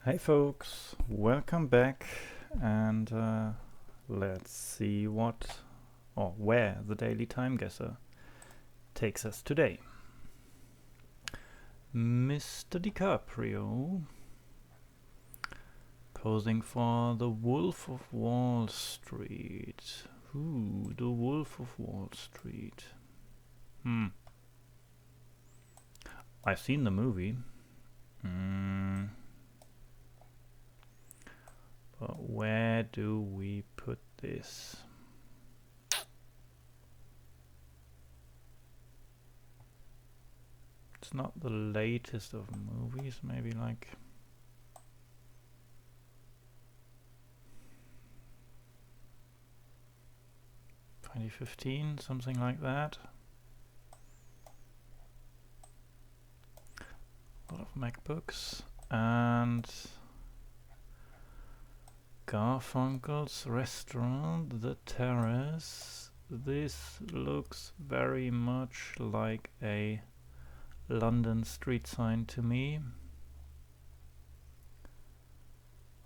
Hey folks, welcome back, and let's see what or where the daily time guesser takes us today. Mr. DiCaprio posing for the Wolf of Wall Street. Ooh, the Wolf of Wall Street. I've seen the movie. But where do we put this? It's not the latest of movies, maybe like 2015, something like that. A lot of MacBooks and Garfunkel's restaurant, the terrace. This looks very much like a London street sign to me.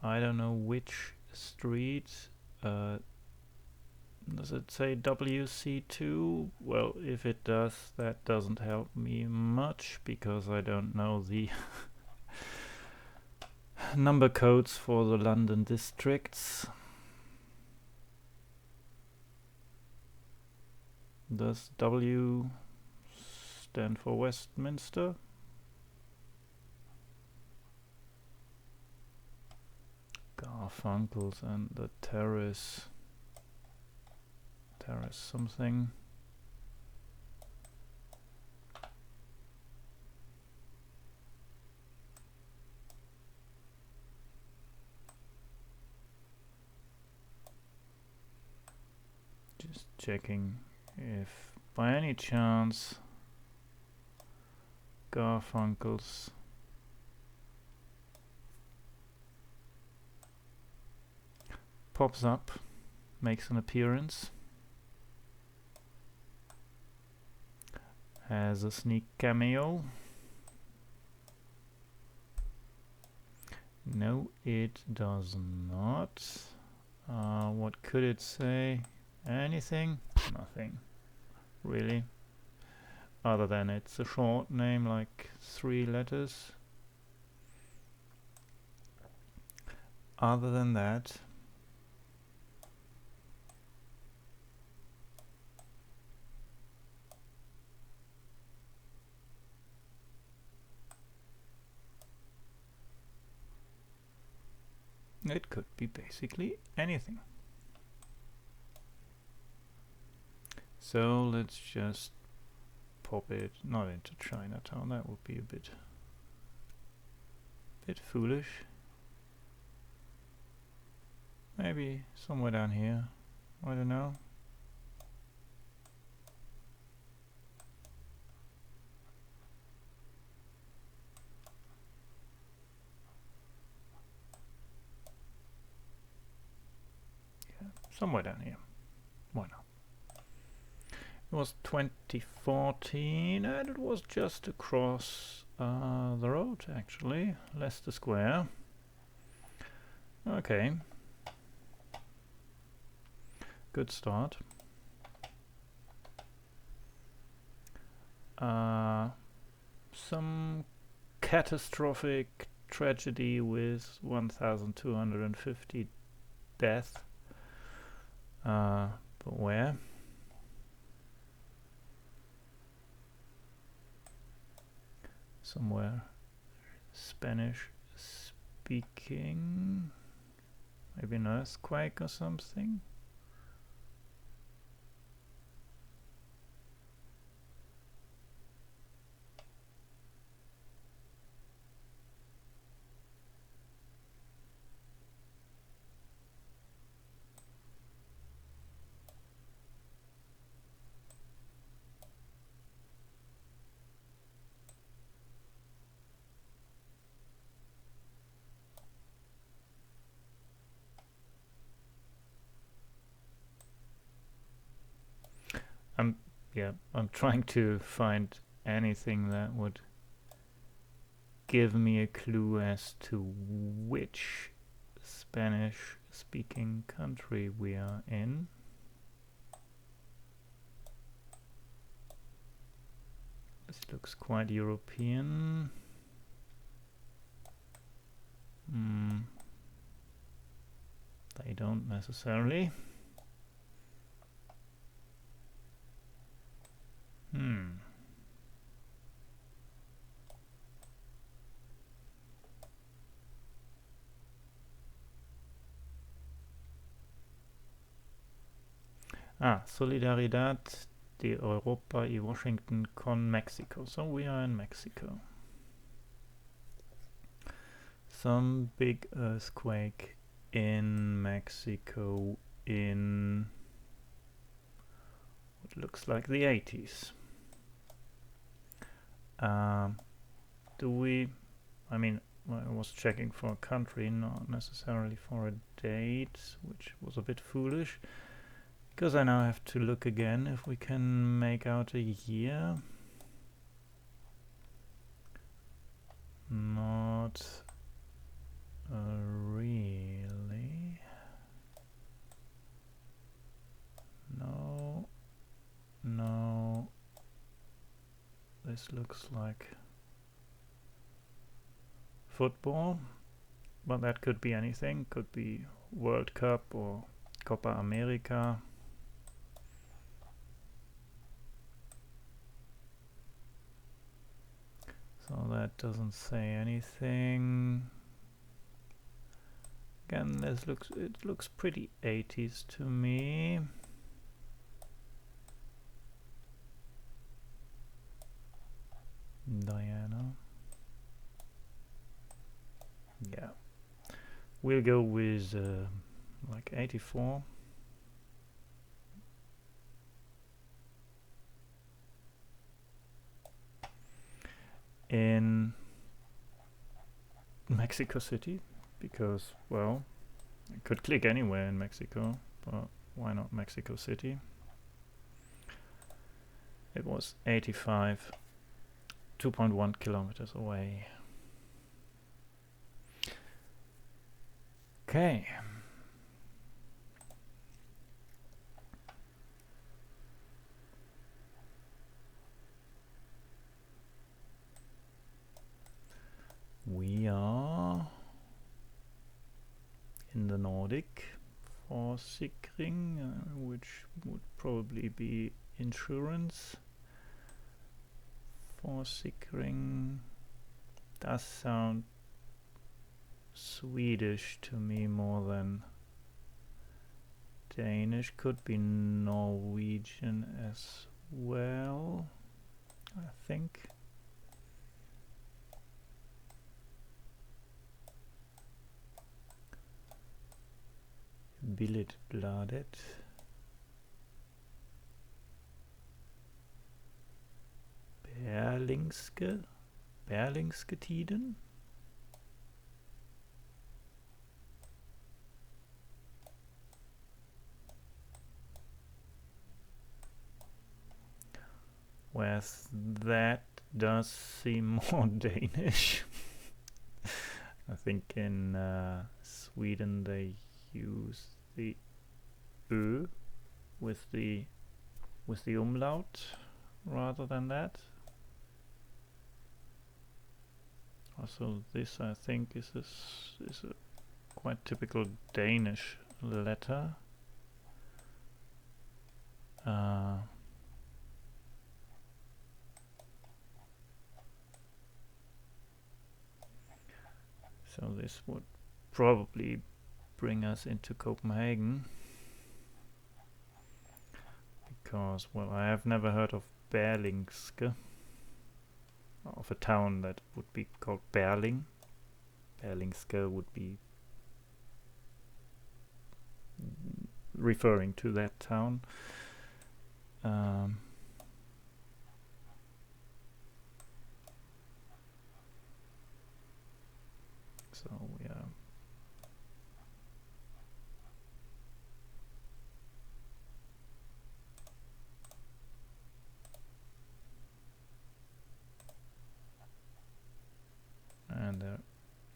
I don't know which street. Does it say WC2? Well, if it does, that doesn't help me much because I don't know the number codes for the London districts. Does W stand for Westminster? Garfunkel's and the terrace. Terrace something. Just checking if by any chance Garfunkel's pops up, makes an appearance, has a sneak cameo. No, it does not. What could it say? Anything? Nothing, really. Other than it's a short name, like 3 letters. Other than that, it could be basically anything. So let's just pop it not into Chinatown. That would be a bit foolish. Maybe somewhere down here. I don't know. Yeah, somewhere down here. Why not? It was 2014 and it was just across the road, actually. Leicester Square. Okay. Good start. Some catastrophic tragedy with 1,250 deaths. But where? Somewhere Spanish speaking. Maybe an earthquake or something. I'm trying to find anything that would give me a clue as to which Spanish-speaking country we are in? This looks quite European. They don't necessarily. Solidaridad de Europa y Washington con Mexico. So we are in Mexico. Some big earthquake in Mexico in what looks like the 80s. Do we, I mean, I was checking for a country, not necessarily for a date, which was a bit foolish, because I now have to look again if we can make out a year. Not really. No. No. This looks like football, but that could be anything. Could be World Cup or Copa America. So that doesn't say anything. Again, it looks pretty 80s to me. Diana. Yeah. We'll go with like 84. In Mexico City, because, well, I could click anywhere in Mexico, but why not Mexico City? It was 85, 2.1 kilometers away. Okay. We are in the Nordic for Sikring, which would probably be insurance. For Sikring does sound Swedish to me more than Danish. Could be Norwegian as well, I think. Billedbladet. Berlingske Tiden. Whereas that does seem more Danish. I think in Sweden they use the Ö with the umlaut rather than that. Also, this I think is a quite typical Danish letter. So this would probably bring us into Copenhagen, because, well, I have never heard of Berlingske, of a town that would be called Berling. Berlingske would be referring to that town. So yeah.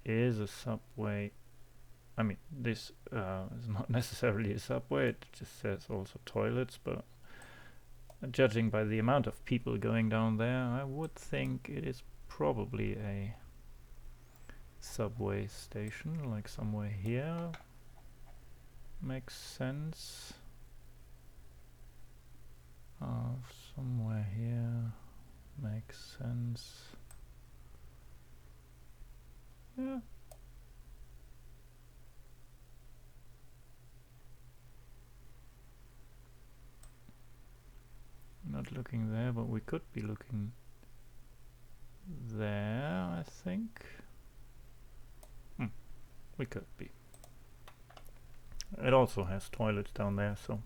is a subway. I mean, this is not necessarily a subway, it just says also toilets, but judging by the amount of people going down there, I would think it is probably a subway station, like somewhere here. Makes sense. Somewhere here makes sense. Yeah. Not looking there, but we could be looking there, I think. We could be. It also has toilets down there, so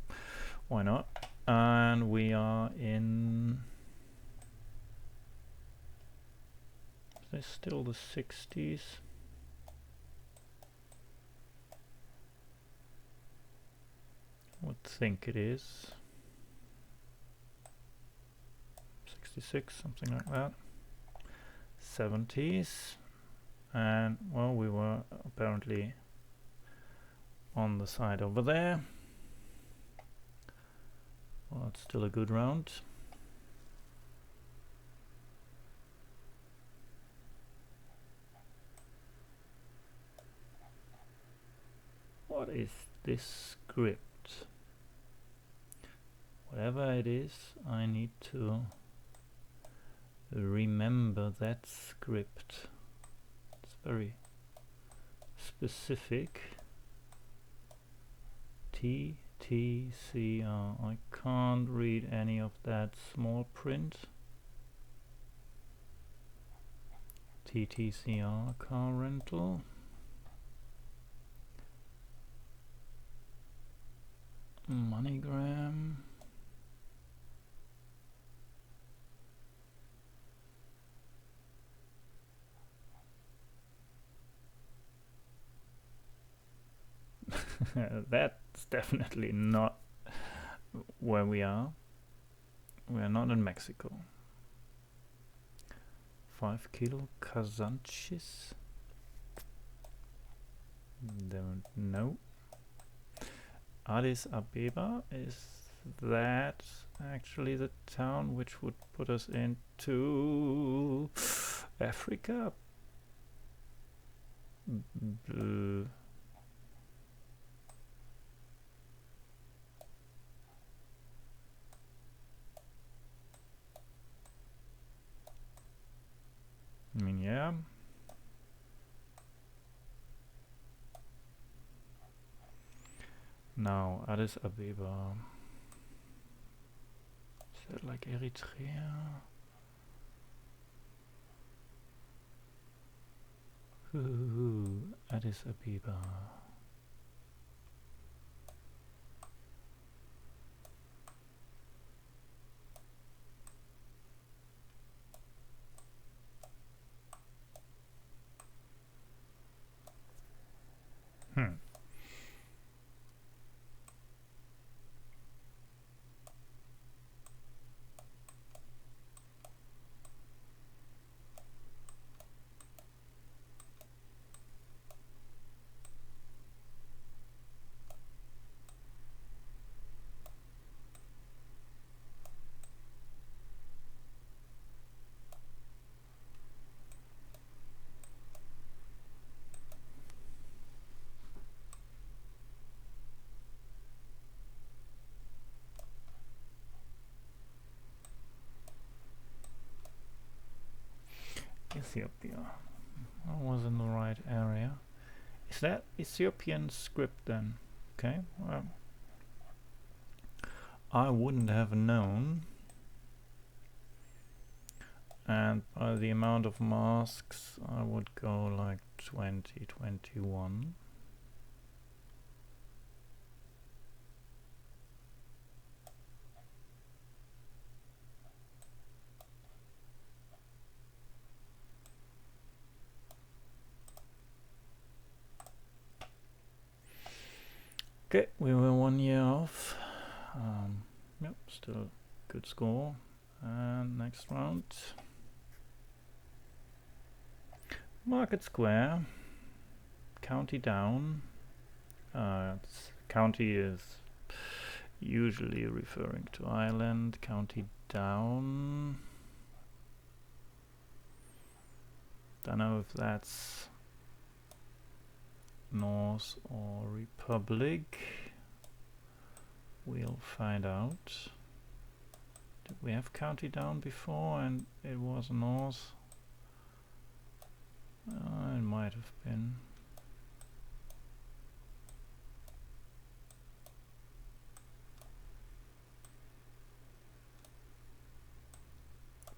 why not? And we are in... Is this still the 60s? I would think it is. 66, something like that. 70s. And, well, we were apparently on the side over there. Well, it's still a good round. What is this script? Whatever it is, I need to remember that script. It's very specific. TTCR. I can't read any of that small print. TTCR, car rental. MoneyGram. That's definitely not where we are. We are not in Mexico. 5 kilo Kazanchis. Don't know. Addis Abeba, is that actually the town which would put us into Africa? I mean, yeah. Now, Addis Abeba. Is that like Eritrea? Ooh, Addis Abeba. Ethiopia. I was in the right area. Is that Ethiopian script then? Okay, well, I wouldn't have known. And by the amount of masks, I would go like 2021. Okay, we were 1 year off. Yep, still good score. And next round. Market Square. county down. County is usually referring to Ireland. County down. Don't know if that's Norse or Republic. We'll find out. Did we have County Down before and it was Norse? It might have been.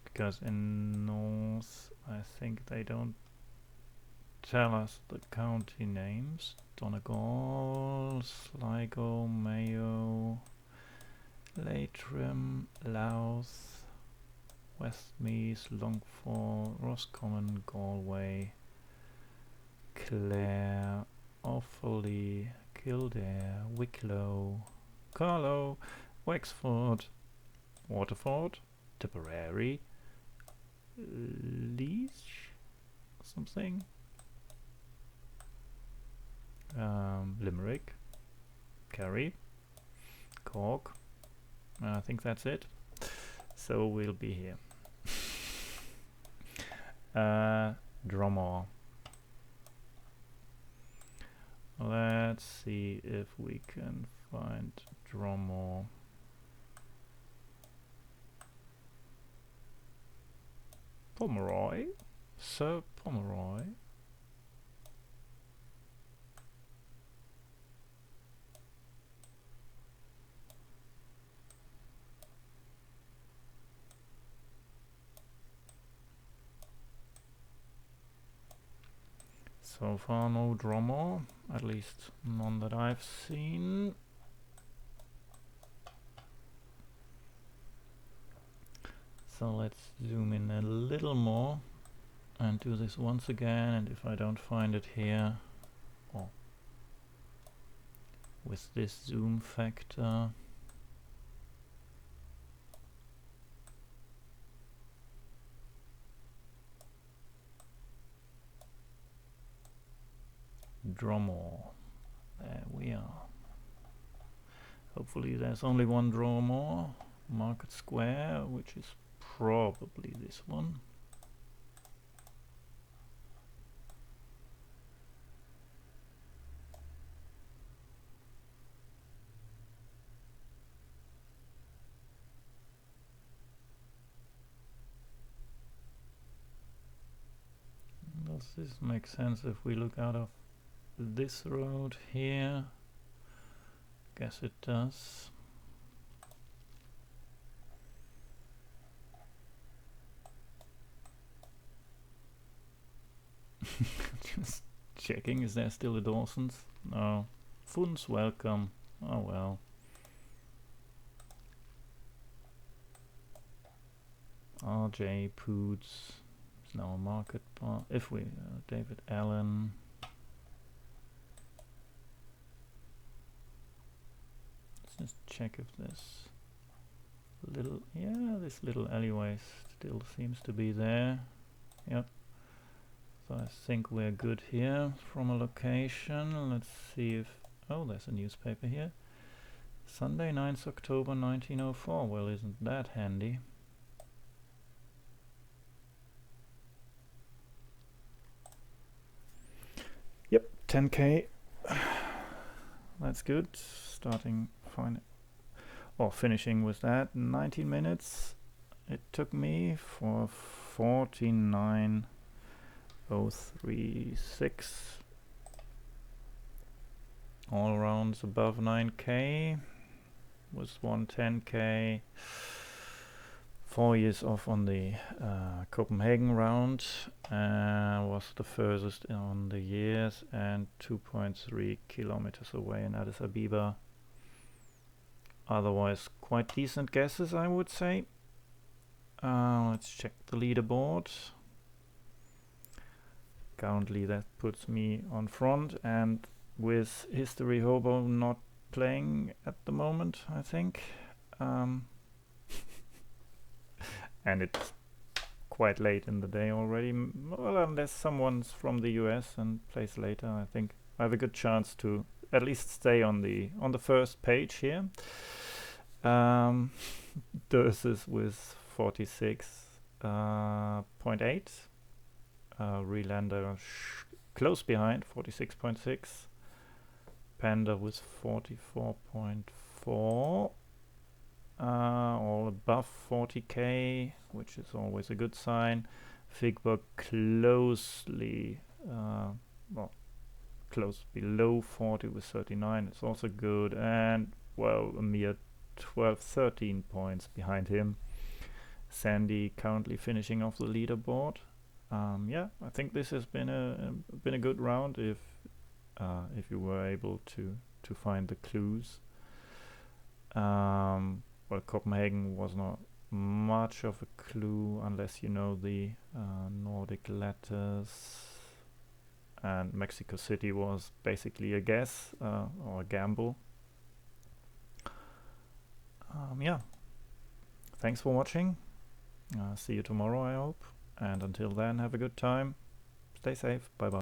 Because in Norse, I think they don't tell us the county names. Donegal, Sligo, Mayo, Leitrim, Louth, Westmeath, Longford, Roscommon, Galway, Clare, Offaly, Kildare, Wicklow, Carlow, Wexford, Waterford, Tipperary, Laois, something, Limerick, Kerry, Cork. I think that's it. So we'll be here. Dromore. Let's see if we can find Dromore. Pomeroy? Sir Pomeroy? So far no Dromore, at least none that I've seen. So let's zoom in a little more and do this once again, and if I don't find it here, or with this zoom factor, Dromore. There we are. Hopefully there's only one Dromore. Market Square, which is probably this one. Does this make sense if we look out of this road here? Guess it does. Just checking, is there still a Dawson's? No. Fun's welcome. Oh well. RJ Poods is now a market bar. If we David Allen. Let's just check if this little alleyway still seems to be there. Yep. So I think we're good here from a location. Let's see if... oh, there's a newspaper here. Sunday, 9th October 1904. Well, isn't that handy? Yep, 10k. That's good. Starting fine. Or finishing with that. 19 minutes. It took me for 49.036. All rounds above 9k. Was 110k. 4 years off on the Copenhagen round. Was the furthest on the years, and 2.3 kilometers away in Addis Ababa. Otherwise quite decent guesses, I would say. Let's check the leaderboard. Currently that puts me on front, and with History Hobo not playing at the moment, I think. And it's quite late in the day already. Well, unless someone's from the US and plays later, I think I have a good chance to at least stay on the first page here. Doses with 46.8. Relander close behind, 46.6. Panda with 44.4. All above 40k, which is always a good sign. Figba closely, close below 40 with 39. It's also good, and well, a mere 12-13 points behind him. Sandy currently finishing off the leaderboard. Yeah, I think this has been a good round if you were able to find the clues. Well, Copenhagen was not much of a clue unless you know the Nordic letters, and Mexico City was basically a guess or a gamble. Yeah, thanks for watching. See you tomorrow, I hope, and until then, have a good time. Stay safe. Bye bye.